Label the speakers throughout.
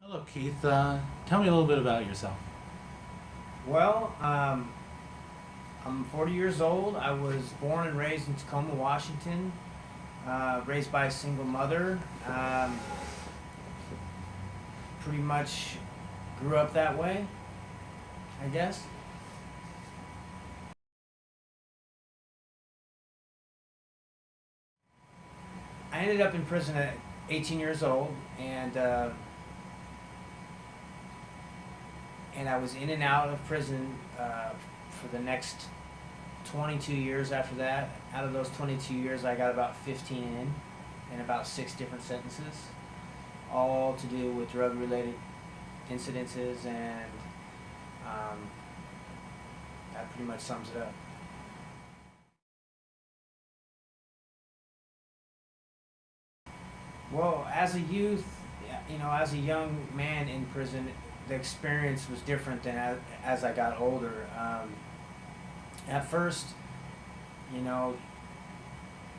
Speaker 1: Hello, Keith. Tell me a little bit about yourself.
Speaker 2: Well, I'm 40 years old. I was born and raised in Tacoma, Washington. Raised by a single mother. Pretty much grew up that way, I guess. I ended up in prison at 18 years old, and I was in and out of prison for the next 22 years after that. Out of those 22 years, I got about 15 in about 6 different sentences, all to do with drug-related incidences, and um, that pretty much sums it up. Well, as a youth, as a young man in prison, the experience was different than as I got older. At first, you know,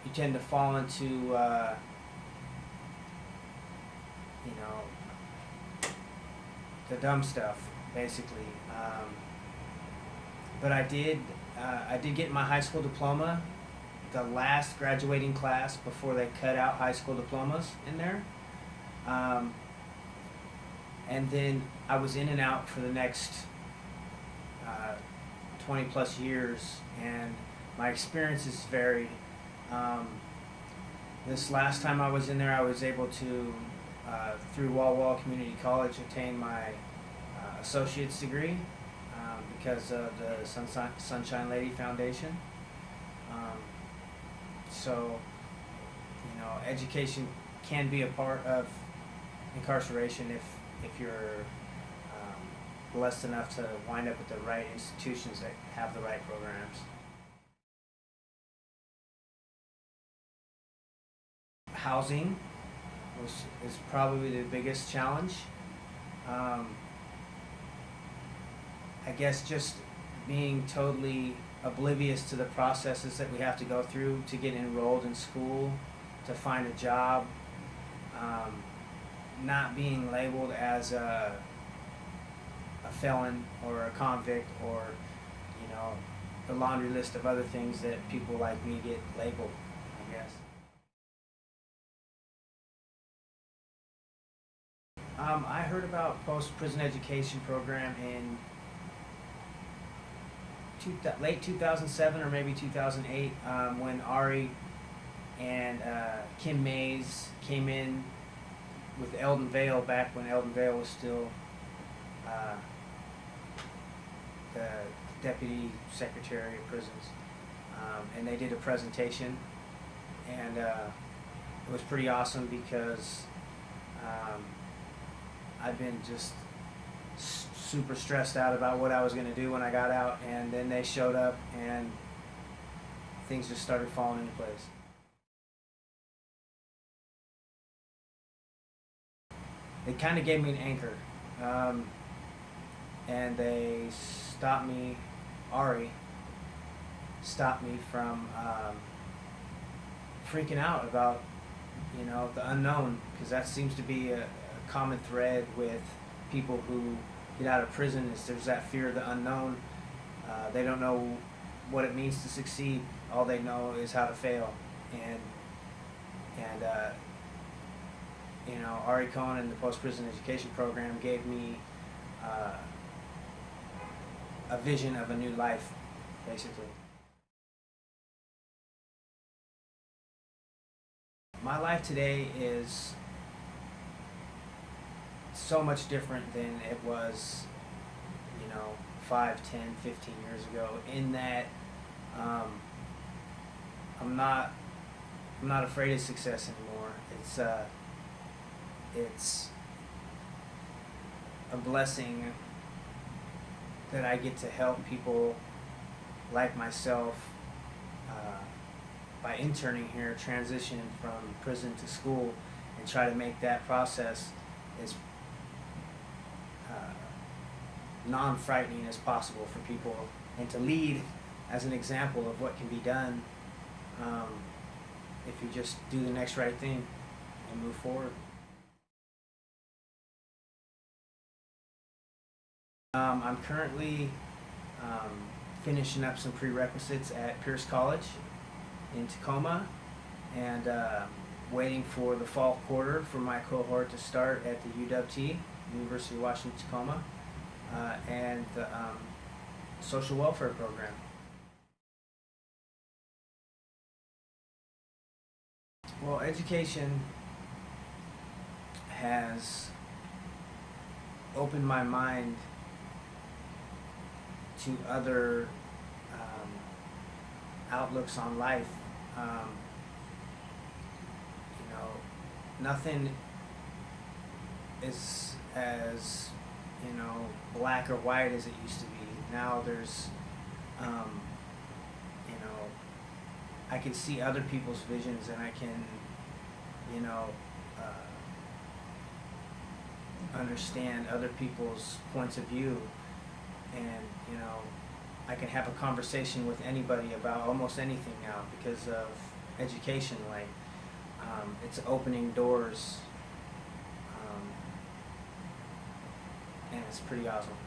Speaker 2: you tend to fall into, you know, the dumb stuff, basically. But I did get my high school diploma, the last graduating class before they cut out high school diplomas in there. Um, and then I was in and out for the next 20 plus years, and my experiences varied. Um, this last time I was in there, I was able to, through Wall Wall Community College, obtain my associate's degree because of the Sunshine Lady Foundation. Um, so, education can be a part of incarceration if you're blessed enough to wind up at the right institutions that have the right programs. Housing is probably the biggest challenge. Um, I guess just being totally oblivious to the processes that we have to go through to get enrolled in school, to find a job, um, not being labeled as a felon or a convict, or the laundry list of other things that people like me get labeled, I guess. I heard about post-prison education program in late 2007 or maybe 2008, when Ari and Kim Mays came in with Eldon Vale, back when Eldon Vale was still uh, the Deputy Secretary of Prisons. And they did a presentation, and it was pretty awesome because um, I'd been just super stressed out about what I was going to do when I got out, and then they showed up and things just started falling into place. They kind of gave me an anchor, and they stopped me. Ari stopped me from freaking out about the unknown, because that seems to be a common thread with people who get out of prison. Is there's that fear of the unknown. They don't know what it means to succeed. All they know is how to fail, and Ari Cohen and the post-prison education program gave me a vision of a new life, basically. My life today is so much different than it was, 5, 10, 15 years ago, in that um, I'm not afraid of success anymore. It's a blessing that I get to help people like myself, by interning here, transition from prison to school, and try to make that process as non-frightening as possible for people, and to lead as an example of what can be done if you just do the next right thing and move forward. I'm currently finishing up some prerequisites at Pierce College in Tacoma, and waiting for the fall quarter for my cohort to start at the UWT, University of Washington Tacoma, and the social welfare program. Well, education has opened my mind to other outlooks on life. You know, nothing is as, black or white as it used to be. Now there's, I can see other people's visions, and I can, understand other people's points of view, and I can have a conversation with anybody about almost anything now because of education. Like, it's opening doors, and it's pretty awesome.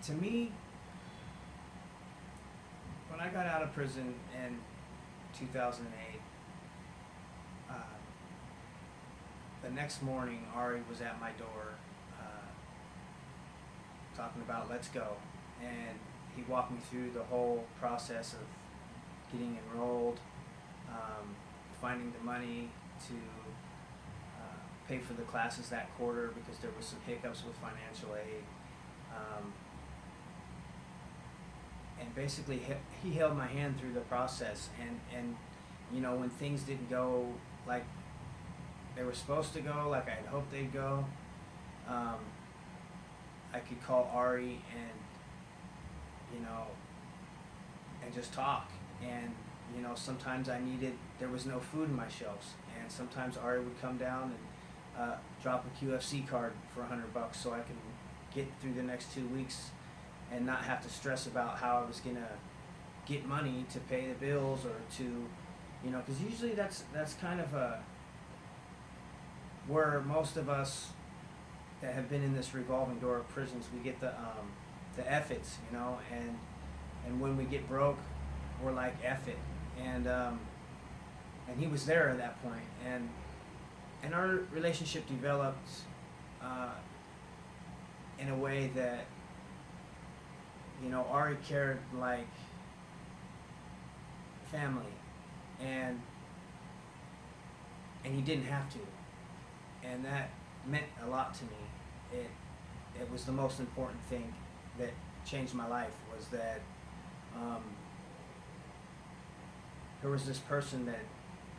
Speaker 2: To me, when I got out of prison in 2008, the next morning Ari was at my door, talking about let's go, and he walked me through the whole process of getting enrolled, finding the money to pay for the classes that quarter because there was some hiccups with financial aid. And basically he held my hand through the process, and when things didn't go like they were supposed to go, like I had hoped they'd go, I could call Ari and just talk. And sometimes there was no food in my shelves, and sometimes Ari would come down and drop a QFC card for $100 so I can get through the next 2 weeks and not have to stress about how I was gonna get money to pay the bills, or to, because usually that's kind of where most of us that have been in this revolving door of prisons, we get the F-its, and when we get broke, we're like F it, and he was there at that point, and our relationship developed in a way that Ari cared like family, and he didn't have to, and that meant a lot to me. It was the most important thing that changed my life, was that there was this person that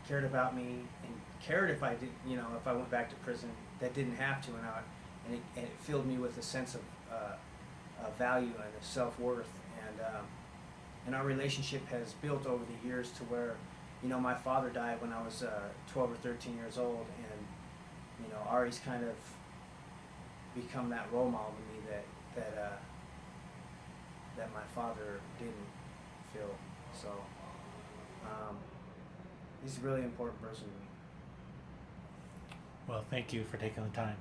Speaker 2: cared about me and cared if I did, if I went back to prison, that didn't have to, and it filled me with a sense of value and of self-worth, and our relationship has built over the years to where, my father died when I was 12 or 13 years old, and Ari's kind of become that role model to me that my father didn't feel. So he's a really important person to me.
Speaker 1: Well, thank you for taking the time.